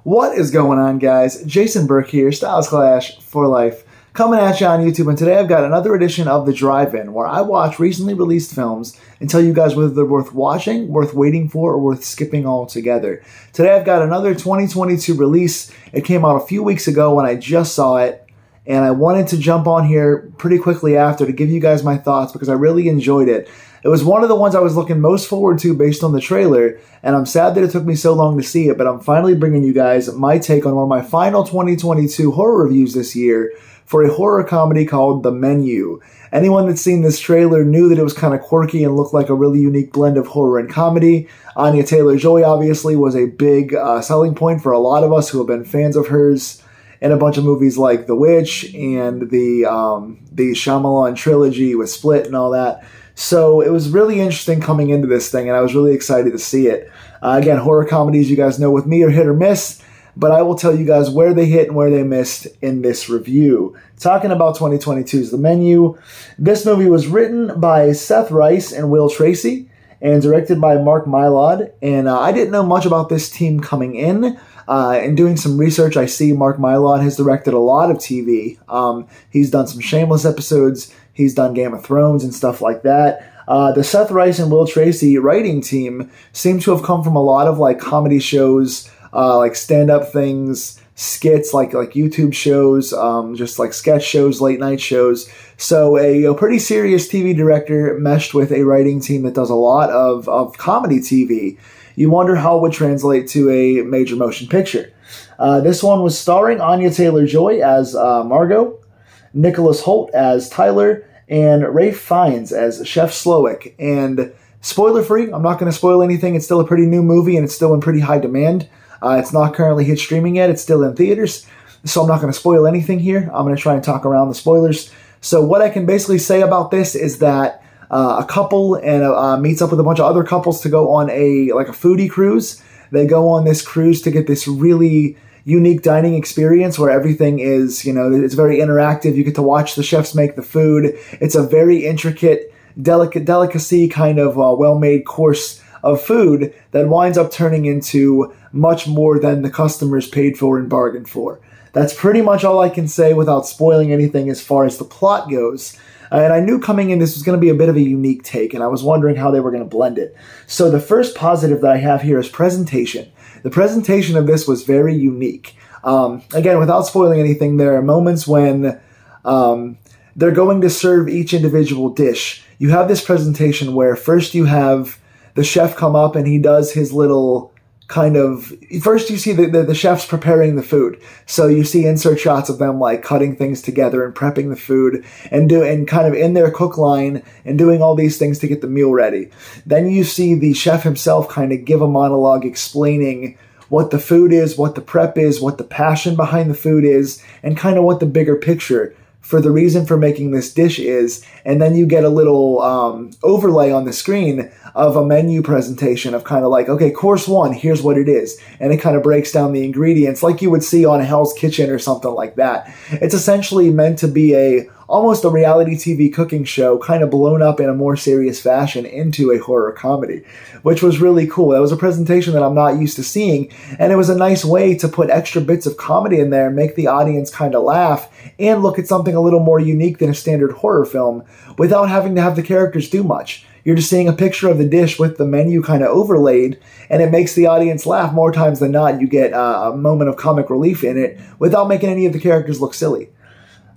What is going on, guys? Jason Burke here, Styles Clash for Life, coming at you on YouTube. And today I've got another edition of The Drive-In, where I watch recently released films and tell you guys whether they're worth watching, worth waiting for, or worth skipping altogether. Today I've got another 2022 release. It came out a few weeks ago when I just saw it, and I wanted to jump on here pretty quickly after to give you guys my thoughts because I really enjoyed it. It was one of the ones I was looking most forward to based on the trailer, and I'm sad that it took me so long to see it, but I'm finally bringing you guys my take on one of my final 2022 horror reviews this year for a horror comedy called The Menu. Anyone that's seen this trailer knew that it was kind of quirky and looked like a really unique blend of horror and comedy. Anya Taylor-Joy obviously was a big selling point for a lot of us who have been fans of hers in a bunch of movies like The Witch and the Shyamalan trilogy with Split and all that. So it was really interesting coming into this thing, and I was really excited to see it. Again, horror comedies, you guys know with me, are hit or miss, but I will tell you guys where they hit and where they missed in this review. Talking about 2022's The Menu, this movie was written by Seth Rice and Will Tracy and directed by Mark Mylod, and I didn't know much about this team coming in. In doing some research, I see Mark Mylod has directed a lot of TV. He's done some Shameless episodes. He's done Game of Thrones and stuff like that. The Seth Rice and Will Tracy writing team seem to have come from a lot of like comedy shows, like stand-up things, skits, like YouTube shows, just like sketch shows, late night shows. So a pretty serious TV director meshed with a writing team that does a lot of comedy TV. You wonder how it would translate to a major motion picture. This one was starring Anya Taylor-Joy as Margot, Nicholas Hoult as Tyler, and Ralph Fiennes as Chef Slowik. And spoiler-free, I'm not going to spoil anything. It's still a pretty new movie, and it's still in pretty high demand. It's not currently hit streaming yet. It's still in theaters, so I'm not going to spoil anything here. I'm going to try and talk around the spoilers. So what I can basically say about this is that a couple and meets up with a bunch of other couples to go on a foodie cruise. They go on this cruise to get this really unique dining experience where everything is, it's very interactive. You get to watch the chefs make the food. It's a very intricate, delicacy kind of well-made course of food that winds up turning into much more than the customers paid for and bargained for. That's pretty much all I can say without spoiling anything as far as the plot goes. And I knew coming in this was going to be a bit of a unique take, and I was wondering how they were going to blend it. So the first positive that I have here is presentation. The presentation of this was very unique. Again, without spoiling anything, there are moments when they're going to serve each individual dish. You have this presentation where first you have the chef come up and he does his little first you see the chefs preparing the food. So you see insert shots of them like cutting things together and prepping the food and kind of in their cook line and doing all these things to get the meal ready. Then you see the chef himself kind of give a monologue explaining what the food is, what the prep is, what the passion behind the food is, and kind of what the bigger picture for the reason for making this dish is. And then you get a little overlay on the screen of a menu presentation of kind of like, okay, course one, here's what it is. And it kind of breaks down the ingredients like you would see on Hell's Kitchen or something like that. It's essentially meant to be almost a reality TV cooking show kind of blown up in a more serious fashion into a horror comedy, which was really cool. That was a presentation that I'm not used to seeing, and it was a nice way to put extra bits of comedy in there, make the audience kind of laugh, and look at something a little more unique than a standard horror film without having to have the characters do much. You're just seeing a picture of the dish with the menu kind of overlaid, and it makes the audience laugh more times than not. You get a moment of comic relief in it without making any of the characters look silly.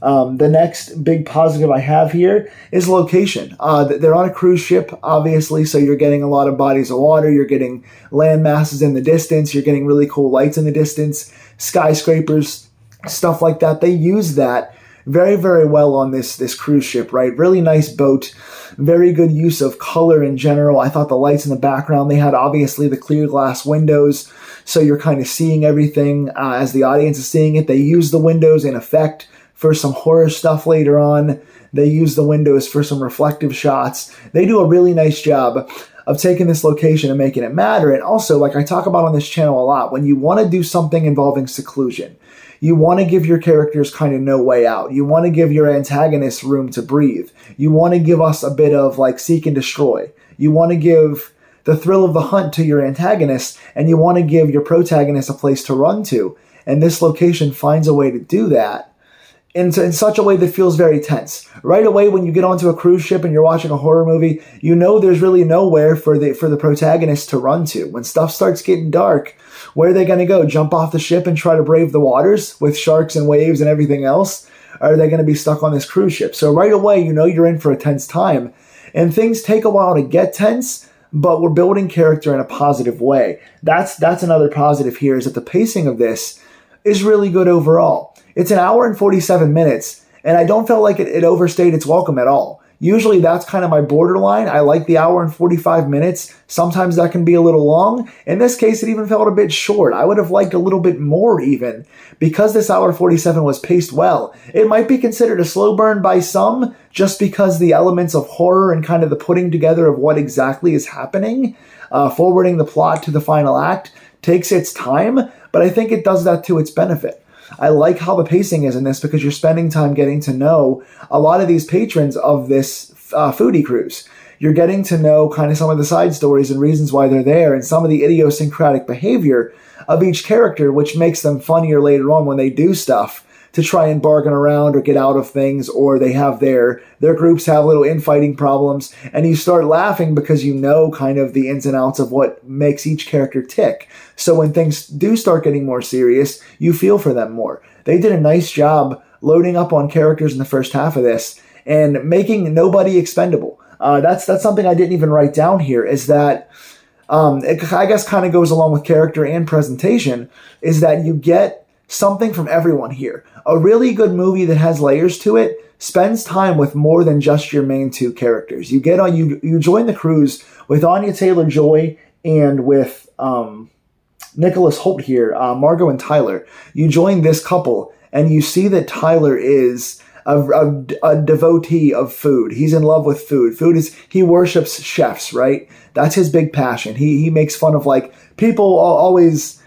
The next big positive I have here is location. They're on a cruise ship, obviously, so you're getting a lot of bodies of water. You're getting land masses in the distance. You're getting really cool lights in the distance, skyscrapers, stuff like that. They use that very, very well on this cruise ship, right? Really nice boat, very good use of color in general. I thought the lights in the background, they had obviously the clear glass windows, so you're kind of seeing everything as the audience is seeing it. They use the windows in effect for some horror stuff later on. They use the windows for some reflective shots. They do a really nice job of taking this location and making it matter. And also, like I talk about on this channel a lot, when you want to do something involving seclusion, you want to give your characters kind of no way out. You want to give your antagonists room to breathe. You want to give us a bit of like seek and destroy. You want to give the thrill of the hunt to your antagonist, and you want to give your protagonist a place to run to. And this location finds a way to do that in such a way that feels very tense. Right away, when you get onto a cruise ship and you're watching a horror movie, you know there's really nowhere for the protagonist to run to. When stuff starts getting dark, where are they going to go? Jump off the ship and try to brave the waters with sharks and waves and everything else? Or are they going to be stuck on this cruise ship? So right away, you know you're in for a tense time. And things take a while to get tense, but we're building character in a positive way. That's another positive here, is that the pacing of this is really good overall. It's an hour and 47 minutes, and I don't feel like it overstayed its welcome at all. Usually that's kind of my borderline. I like the hour and 45 minutes. Sometimes that can be a little long. In this case, it even felt a bit short. I would have liked a little bit more even. Because this hour 47 was paced well, it might be considered a slow burn by some, just because the elements of horror and kind of the putting together of what exactly is happening, forwarding the plot to the final act, takes its time, but I think it does that to its benefit. I like how the pacing is in this because you're spending time getting to know a lot of these patrons of this foodie cruise. You're getting to know kind of some of the side stories and reasons why they're there and some of the idiosyncratic behavior of each character, which makes them funnier later on when they do stuff to try and bargain around or get out of things, or they have their groups have little infighting problems, and you start laughing because you know kind of the ins and outs of what makes each character tick. So when things do start getting more serious, you feel for them more. They did a nice job loading up on characters in the first half of this and making nobody expendable. That's something I didn't even write down here, is that it, I guess, kind of goes along with character and presentation, is that you get something from everyone here. A really good movie that has layers to it spends time with more than just your main two characters. You get on, you join the cruise with Anya Taylor-Joy and with Nicholas Hoult here, Margot and Tyler. You join this couple, and you see that Tyler is a devotee of food. He's in love with food. He worships chefs, right? That's his big passion. He makes fun of, like, people always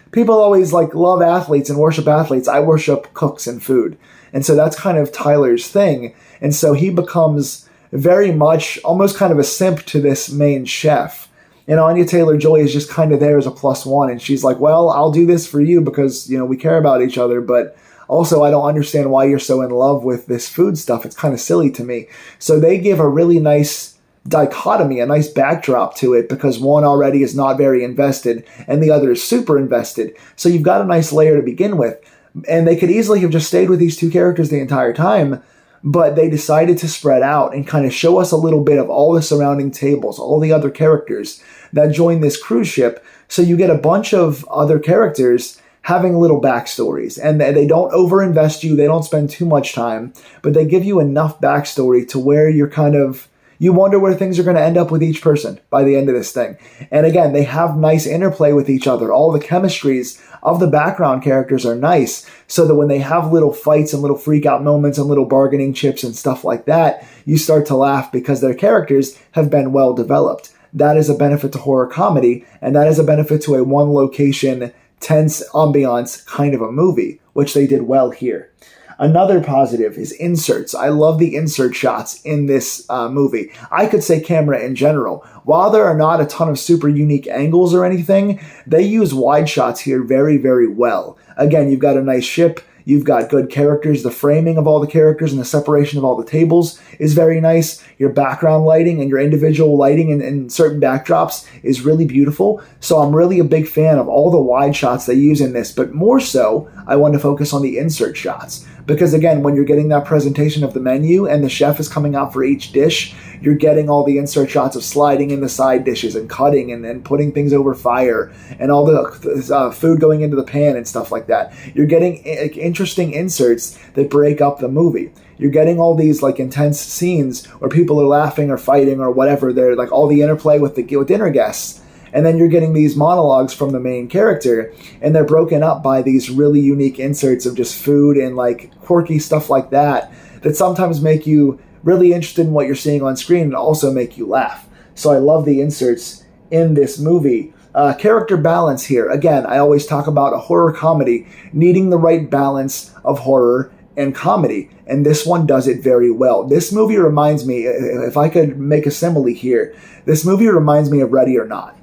like love athletes and worship athletes. I worship cooks and food. And so that's kind of Tyler's thing. And so he becomes very much almost kind of a simp to this main chef. And Anya Taylor-Joy is just kind of there as a plus one. And she's like, well, I'll do this for you because, you know, we care about each other. But also, I don't understand why you're so in love with this food stuff. It's kind of silly to me. So they give a really nice dichotomy, a nice backdrop to it, because one already is not very invested and the other is super invested. So you've got a nice layer to begin with. And they could easily have just stayed with these two characters the entire time, but they decided to spread out and kind of show us a little bit of all the surrounding tables, all the other characters that join this cruise ship. So you get a bunch of other characters having little backstories, and they don't overinvest you. They don't spend too much time, but they give you enough backstory to where you're kind of, you wonder where things are going to end up with each person by the end of this thing. And again, they have nice interplay with each other. All the chemistries of the background characters are nice, so that when they have little fights and little freak out moments and little bargaining chips and stuff like that, you start to laugh because their characters have been well developed. That is a benefit to horror comedy, and that is a benefit to a one location, tense ambiance kind of a movie, which they did well here. Another positive is inserts. I love the insert shots in this movie. I could say camera in general. While there are not a ton of super unique angles or anything, they use wide shots here very, very well. Again, you've got a nice ship. You've got good characters. The framing of all the characters and the separation of all the tables is very nice. Your background lighting and your individual lighting and certain backdrops is really beautiful. So I'm really a big fan of all the wide shots they use in this. But more so, I want to focus on the insert shots. Because again, when you're getting that presentation of the menu and the chef is coming out for each dish, you're getting all the insert shots of sliding in the side dishes and cutting and putting things over fire and all the food going into the pan and stuff like that. You're getting interesting inserts that break up the movie. You're getting all these like intense scenes where people are laughing or fighting or whatever. They're like all the interplay with dinner guests. And then you're getting these monologues from the main character, and they're broken up by these really unique inserts of just food and like quirky stuff like that sometimes make you really interested in what you're seeing on screen and also make you laugh. So I love the inserts in this movie. Character balance here. Again, I always talk about a horror comedy needing the right balance of horror and comedy, and this one does it very well. This movie reminds me, if I could make a simile here, this movie reminds me of Ready or Not.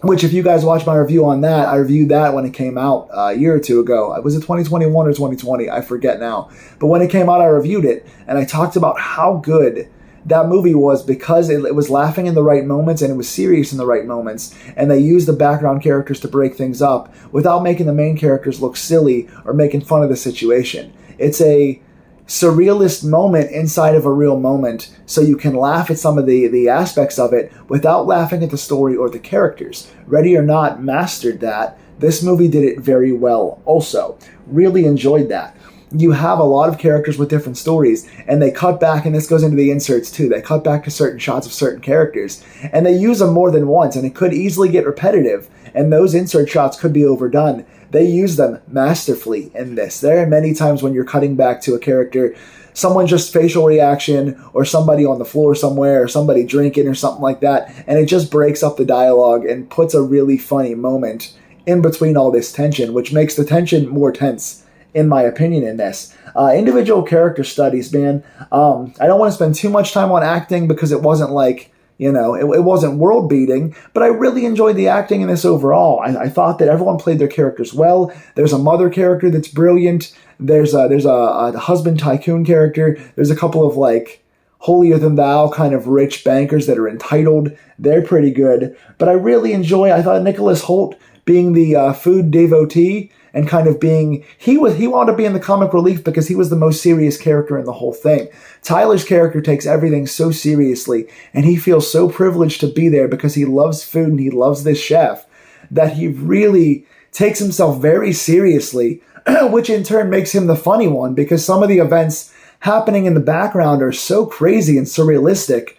which if you guys watch my review on that, I reviewed that when it came out a year or two ago. Was it 2021 or 2020? I forget now. But when it came out, I reviewed it, and I talked about how good that movie was because it was laughing in the right moments and it was serious in the right moments, and they used the background characters to break things up without making the main characters look silly or making fun of the situation. It's a surrealist moment inside of a real moment, so you can laugh at some of the aspects of it without laughing at the story or the characters. Ready or Not mastered that. This movie did it very well also. Really enjoyed that. You have a lot of characters with different stories, and they cut back, and this goes into the inserts too, they cut back to certain shots of certain characters, and they use them more than once, and it could easily get repetitive, and those insert shots could be overdone. They use them masterfully in this. There are many times when you're cutting back to a character, someone just facial reaction, or somebody on the floor somewhere, or somebody drinking or something like that, and it just breaks up the dialogue and puts a really funny moment in between all this tension, which makes the tension more tense, in my opinion, in this. Individual character studies, man. I don't want to spend too much time on acting because it wasn't like, it wasn't world beating, but I really enjoyed the acting in this overall. I thought that everyone played their characters well. There's a mother character that's brilliant. There's a husband tycoon character. There's a couple of like holier than thou kind of rich bankers that are entitled. They're pretty good. But I thought Nicholas Hoult being the food devotee, and kind of being, he wanted to be in the comic relief because he was the most serious character in the whole thing. Tyler's character takes everything so seriously, and he feels so privileged to be there because he loves food and he loves this chef, that he really takes himself very seriously, which in turn makes him the funny one because some of the events happening in the background are so crazy and surrealistic,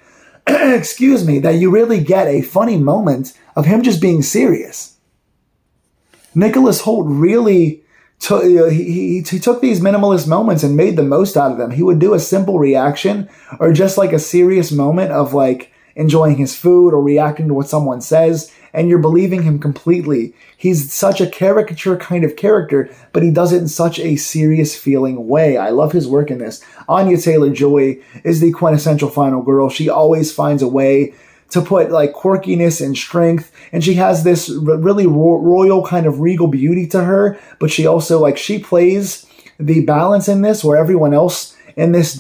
excuse me, that you really get a funny moment of him just being serious. Nicholas Hoult really took he took these minimalist moments and made the most out of them. He would do a simple reaction or just like a serious moment of like enjoying his food or reacting to what someone says, and you're believing him completely. He's such a caricature kind of character, but he does it in such a serious feeling way. I love his work in this. Anya Taylor-Joy is the quintessential final girl. She always finds a way to put like quirkiness and strength, and she has this really royal kind of regal beauty to her, but she also she plays the balance in this where everyone else in this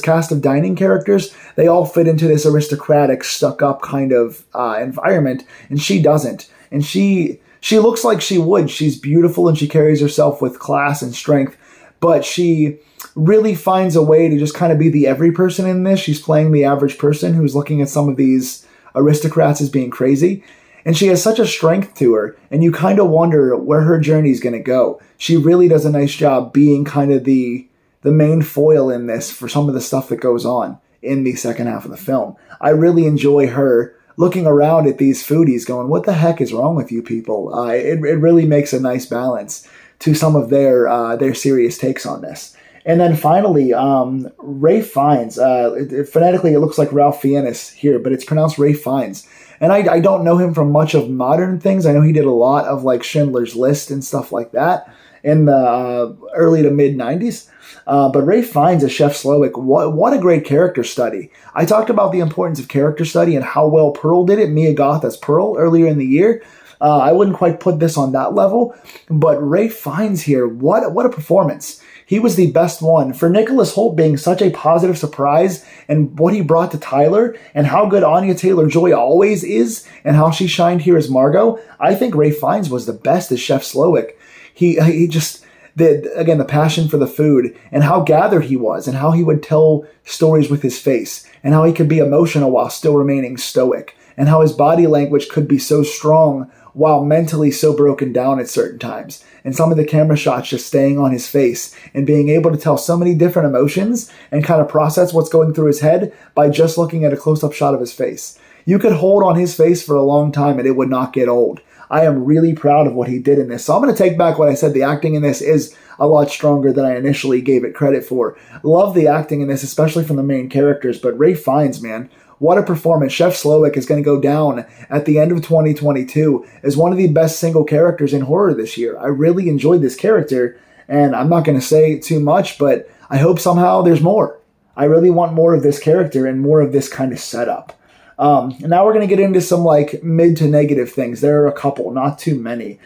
cast of dining characters, they all fit into this aristocratic stuck up kind of environment, and she doesn't. And she looks like she would. She's beautiful and she carries herself with class and strength, but she really finds a way to just kind of be the every person in this. She's playing the average person who's looking at some of these aristocrats as being crazy. And she has such a strength to her, and you kind of wonder where her journey is going to go. She really does a nice job being kind of the main foil in this for some of the stuff that goes on in the second half of the film. I really enjoy her looking around at these foodies going, what the heck is wrong with you people? It really makes a nice balance to some of their serious takes on this. And then finally, Ralph Fiennes. Phonetically, it looks like Ralph Fiennes here, but it's pronounced Ralph Fiennes. And I don't know him from much of modern things. I know he did a lot of like Schindler's List and stuff like that in the early to mid 90s. But Ralph Fiennes as Chef Slowik, what a great character study. I talked about the importance of character study and how well Pearl did it, Mia Goth as Pearl, earlier in the year. I wouldn't quite put this on that level, but Ralph Fiennes here, what a performance. He was the best one. For Nicholas Hoult being such a positive surprise and what he brought to Tyler and how good Anya Taylor-Joy always is and how she shined here as Margot, I think Ralph Fiennes was the best as Chef Slowik. He just, the passion for the food and how gathered he was and how he would tell stories with his face and how he could be emotional while still remaining stoic and how his body language could be so strong while mentally so broken down at certain times. And some of the camera shots just staying on his face and being able to tell so many different emotions and kind of process what's going through his head by just looking at a close-up shot of his face. You could hold on his face for a long time and it would not get old. I am really proud of what he did in this. So I'm going to take back what I said. The acting in this is a lot stronger than I initially gave it credit for. Love the acting in this, especially from the main characters. But Ralph Fiennes, man, what a performance. Chef Slowik is going to go down at the end of 2022 as one of the best single characters in horror this year. I really enjoyed this character, and I'm not going to say too much, but I hope somehow there's more. I really want more of this character and more of this kind of setup. Now we're going to get into some like mid to negative things. There are a couple, not too many.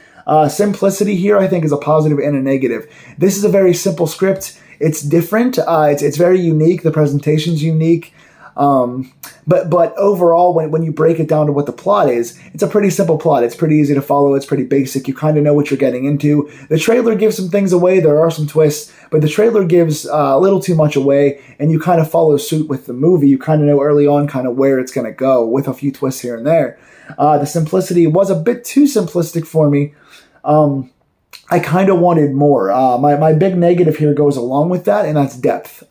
Simplicity here, I think, is a positive and a negative. This is a very simple script. It's different. It's very unique. The presentation's unique. But overall, when you break it down to what the plot is, it's a pretty simple plot. It's pretty easy to follow. It's pretty basic. You kind of know what you're getting into. The trailer gives some things away. There are some twists, but the trailer gives a little too much away, and you kind of follow suit with the movie. You kind of know early on kind of where it's going to go with a few twists here and there. The simplicity was a bit too simplistic for me. I kind of wanted more. My big negative here goes along with that, and that's depth.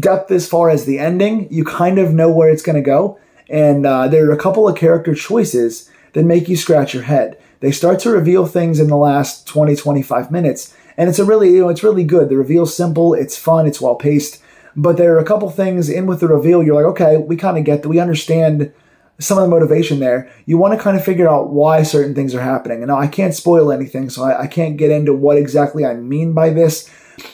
Depth as far as the ending, you kind of know where it's going to go, and there are a couple of character choices that make you scratch your head. They start to reveal things in the last 20-25 minutes, and it's it's really good. The reveal's simple, it's fun, it's well paced, but there are a couple things in with the reveal. You're like, okay, we kind of get that, we understand some of the motivation there. You want to kind of figure out why certain things are happening. And now I can't spoil anything, so I can't get into what exactly I mean by this,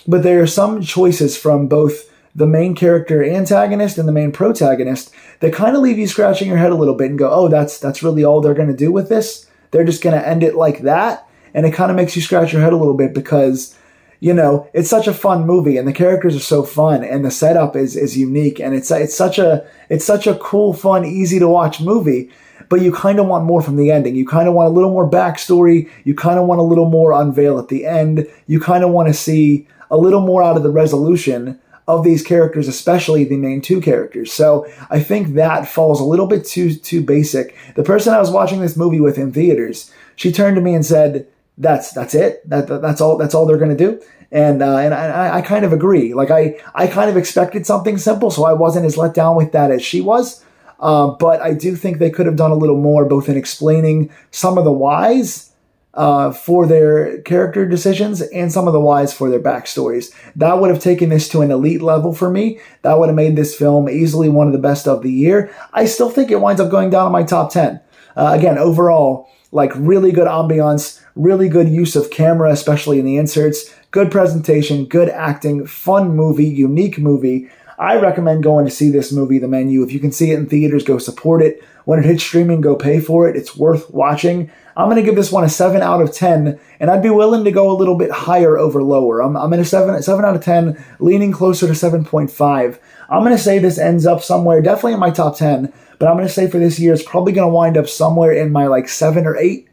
but there are some choices from both the main character antagonist and the main protagonist that kind of leave you scratching your head a little bit and go, oh, that's really all they're going to do with this? They're just going to end it like that? And it kind of makes you scratch your head a little bit because, it's such a fun movie and the characters are so fun and the setup is unique and it's such a cool, fun, easy to watch movie, but you kind of want more from the ending. You kind of want a little more backstory. You kind of want a little more unveil at the end. You kind of want to see a little more out of the resolution of these characters, especially the main two characters. So I think that falls a little bit too basic. The person I was watching this movie with in theaters, she turned to me and said, "That's it. That's all they're going to do." And I kind of agree. Like I kind of expected something simple, so I wasn't as let down with that as she was. But I do think they could have done a little more, both in explaining some of the whys for their character decisions and some of the whys for their backstories. That would have taken this to an elite level for me. That would have made this film easily one of the best of the year. I still think it winds up going down in my top 10. Again, overall, like really good ambiance, really good use of camera, especially in the inserts, good presentation, good acting, fun movie, unique movie. I recommend going to see this movie, The Menu. If you can see it in theaters, go support it. When it hits streaming, go pay for it. It's worth watching. I'm going to give this one a 7 out of 10, and I'd be willing to go a little bit higher over lower. I'm in a 7 out of 10, leaning closer to 7.5. I'm going to say this ends up somewhere, definitely in my top 10, but I'm going to say for this year, it's probably going to wind up somewhere in my like 7 or 8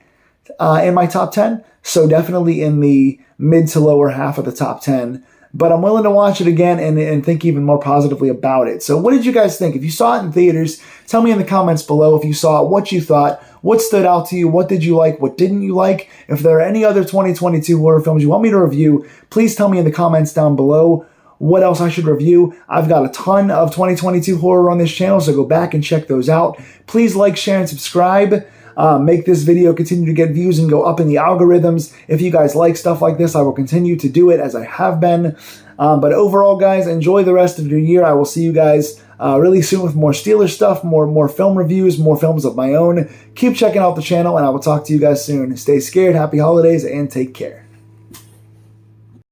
in my top 10. So definitely in the mid to lower half of the top 10. But I'm willing to watch it again and think even more positively about it. So what did you guys think? If you saw it in theaters, tell me in the comments below if you saw it, what you thought, what stood out to you, what did you like, what didn't you like? If there are any other 2022 horror films you want me to review, please tell me in the comments down below what else I should review. I've got a ton of 2022 horror on this channel, so go back and check those out. Please like, share, and subscribe. Make this video continue to get views and go up in the algorithms. If you guys like stuff like this, I will continue to do it as I have been. But overall, guys, enjoy the rest of your year. I will see you guys really soon with more Steelers stuff, more film reviews, more films of my own. Keep checking out the channel, and I will talk to you guys soon. Stay scared, happy holidays, and take care.